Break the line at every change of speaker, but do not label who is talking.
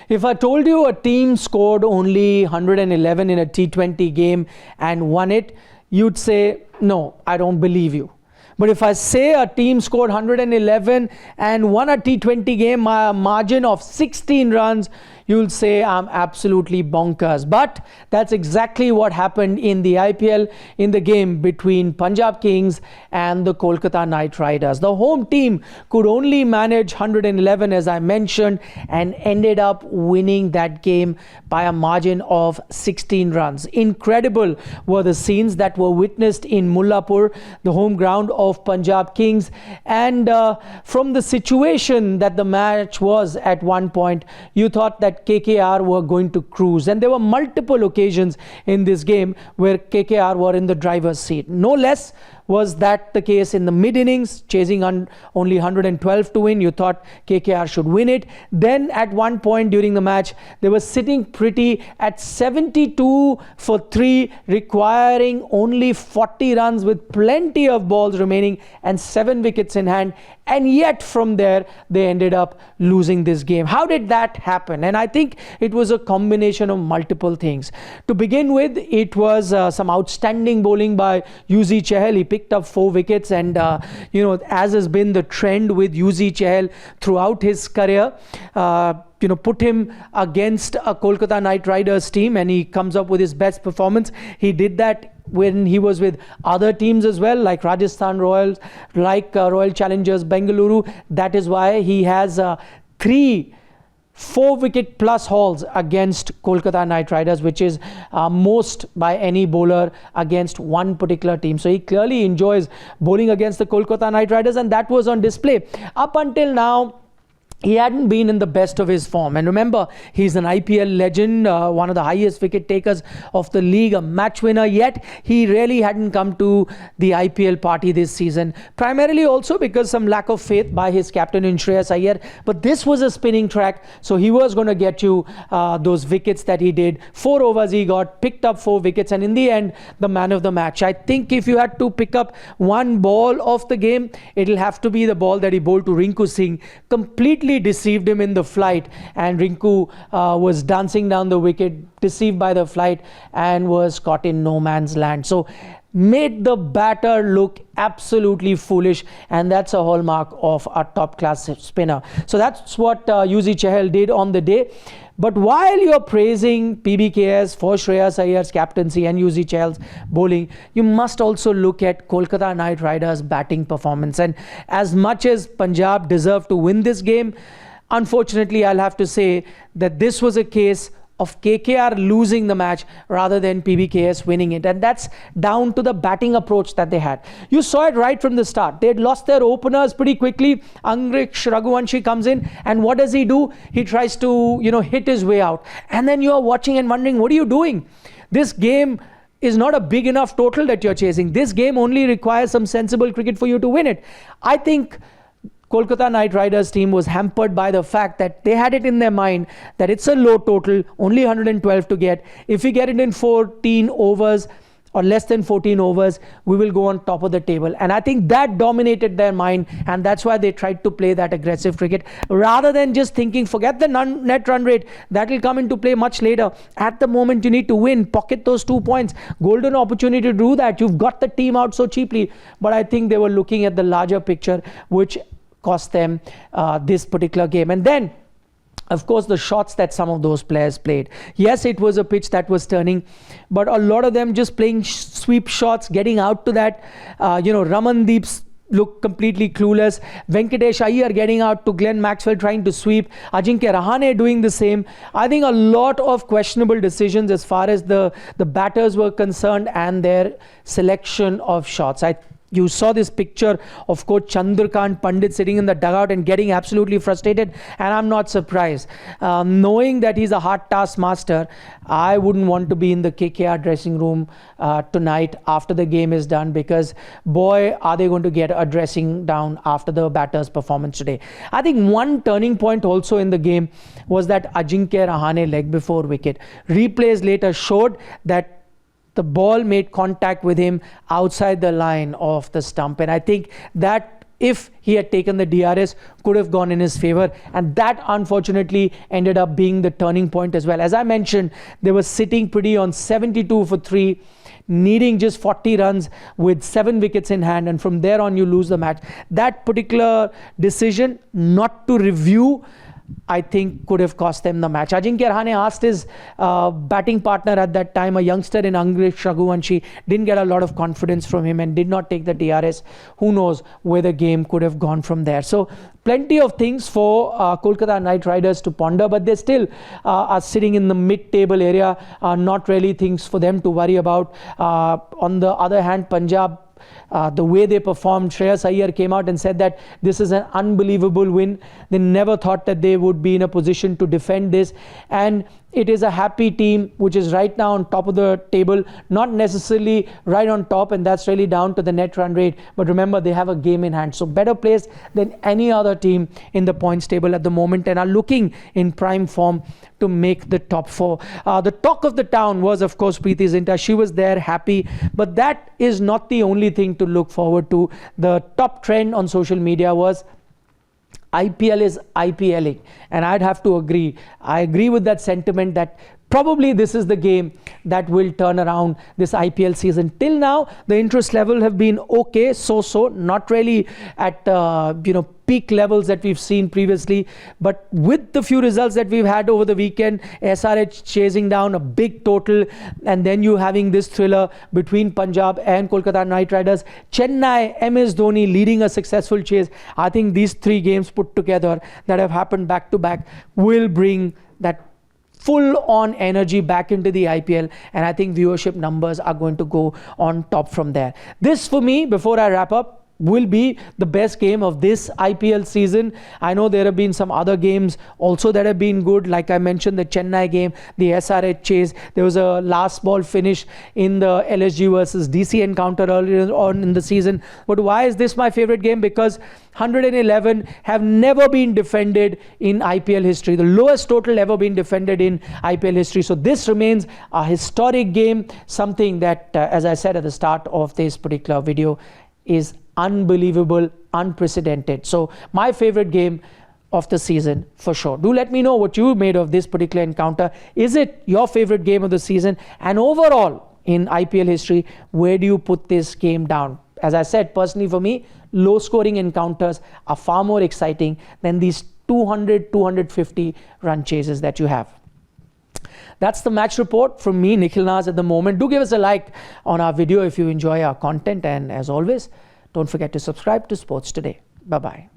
If I told you a team scored only 111 in a T20 game and won it, you'd say, no, I don't believe you. But if I say a team scored 111 and won a T20 game by a margin of 16 runs, you'll say I'm absolutely bonkers. But that's exactly what happened in the IPL in the game between Punjab Kings and the Kolkata Knight Riders. The home team could only manage 111, as I mentioned, and ended up winning that game by a margin of 16 runs. Incredible were the scenes that were witnessed in Mullapur, the home ground of Punjab Kings. And from the situation that the match was at one point, you thought that KKR were going to cruise, and there were multiple occasions in this game where KKR were in the driver's seat. No less was that the case in the mid-innings, chasing on only 112 to win. You thought KKR should win it. Then at one point during the match, they were sitting pretty at 72 for 3, requiring only 40 runs with plenty of balls remaining and 7 wickets in hand. And yet from there, they ended up losing this game. How did that happen? And I think it was a combination of multiple things. To begin with, it was some outstanding bowling by Yuzvendra Chahal. He picked up 4 wickets, and as has been the trend with Yuzvendra Chahal throughout his career, put him against a Kolkata Knight Riders team and he comes up with his best performance. He did that when he was with other teams as well, like Rajasthan Royals, like Royal Challengers Bengaluru. That is why he has 3 4-wicket plus hauls against Kolkata Knight Riders, which is most by any bowler against one particular team. So he clearly enjoys bowling against the Kolkata Knight Riders, and that was on display. Up until now, he hadn't been in the best of his form. And remember, he's an IPL legend, one of the highest wicket takers of the league, a match winner, yet he really hadn't come to the IPL party this season. Primarily also because some lack of faith by his captain in Shreyas Iyer. But this was a spinning track, so he was going to get you those wickets that he did. 4 overs he got, picked up 4 wickets, and in the end, the man of the match. I think if you had to pick up one ball of the game, it'll have to be the ball that he bowled to Rinku Singh. Completely deceived him in the flight, and Rinku was dancing down the wicket, deceived by the flight, and was caught in no man's land. So made the batter look absolutely foolish, and that's a hallmark of a top class spinner. So that's what Yuzvendra Chahal did on the day. But while you're praising PBKS for Shreyas Iyer's captaincy and Yuzvendra Chahal's bowling, you must also look at Kolkata Knight Riders' batting performance. And as much as Punjab deserved to win this game, unfortunately, I'll have to say that this was a case of KKR losing the match rather than PBKS winning it. And that's down to the batting approach that they had. You saw it right from the start. They had lost their openers pretty quickly. Angrish Raghuvanshi comes in, and what does he do? He tries to, hit his way out. And then you're watching and wondering, what are you doing? This game is not a big enough total that you're chasing. This game only requires some sensible cricket for you to win it. I think Kolkata Knight Riders team was hampered by the fact that they had it in their mind that it's a low total, only 112 to get. If we get it in 14 overs or less than 14 overs, we will go on top of the table. And I think that dominated their mind, and that's why they tried to play that aggressive cricket rather than just thinking, forget the net run rate, that will come into play much later. At the moment, you need to win, pocket those 2 points. Golden opportunity to do that. You've got the team out so cheaply. But I think they were looking at the larger picture, which cost them this particular game. And then, of course, the shots that some of those players played. Yes, it was a pitch that was turning, but a lot of them just playing sweep shots, getting out to that. Ramandeep looked completely clueless. Venkatesh Iyer getting out to Glenn Maxwell trying to sweep. Ajinkya Rahane doing the same. I think a lot of questionable decisions as far as the batters were concerned and their selection of shots. You saw this picture of Coach Chandrakant Pandit sitting in the dugout and getting absolutely frustrated, and I'm not surprised. Knowing that he's a hard task master, I wouldn't want to be in the KKR dressing room tonight after the game is done, because boy, are they going to get a dressing down after the batter's performance today. I think one turning point also in the game was that Ajinkya Rahane leg before wicket. Replays later showed that the ball made contact with him outside the line of the stump, and I think that if he had taken the DRS, could have gone in his favor, and that unfortunately ended up being the turning point as well. As I mentioned, they were sitting pretty on 72 for 3, needing just 40 runs with 7 wickets in hand, and from there on you lose the match. That particular decision not to review, I think, could have cost them the match. Ajinkya Rahane asked his batting partner at that time, a youngster in Angrish Raghuvanshi, didn't get a lot of confidence from him and did not take the DRS. Who knows where the game could have gone from there. So plenty of things for Kolkata Knight Riders to ponder, but they still are sitting in the mid-table area, not really things for them to worry about. On the other hand, Punjab, the way they performed, Shreyas Iyer came out and said that this is an unbelievable win. They never thought that they would be in a position to defend this, and it is a happy team which is right now on top of the table, not necessarily right on top, and that's really down to the net run rate, but remember they have a game in hand, so better placed than any other team in the points table at the moment, and are looking in prime form to make the top 4. The talk of the town was, of course, Preeti Zinta. She was there, happy, but that is not the only thing to look forward to. The top trend on social media was IPL is IPLing, and I'd have to agree. I agree with that sentiment that probably this is the game that will turn around this IPL season. Till now, the interest level have been okay, so, not really at peak levels that we've seen previously, but with the few results that we've had over the weekend, SRH chasing down a big total, and then you having this thriller between Punjab and Kolkata Knight Riders, Chennai, MS Dhoni leading a successful chase. I think these 3 games put together that have happened back to back will bring that full-on energy back into the IPL, and I think viewership numbers are going to go on top from there. This, for me, before I wrap up, will be the best game of this IPL season. I know there have been some other games also that have been good, like I mentioned the Chennai game, the SRH chase. There was a last ball finish in the LSG versus DC encounter earlier on in the season. But why is this my favorite game? Because 111 have never been defended in IPL history, the lowest total ever been defended in IPL history. So this remains a historic game, something that, as I said at the start of this particular video, is unbelievable, unprecedented. So my favorite game of the season for sure. Do let me know what you made of this particular encounter. Is it your favorite game of the season? And overall in IPL history, where do you put this game down? As I said, personally for me, low scoring encounters are far more exciting than these 200, 250 run chases that you have. That's the match report from me, Nikhil Naz, at the moment. Do give us a like on our video if you enjoy our content, and as always, don't forget to subscribe to Sports Today. Bye-bye.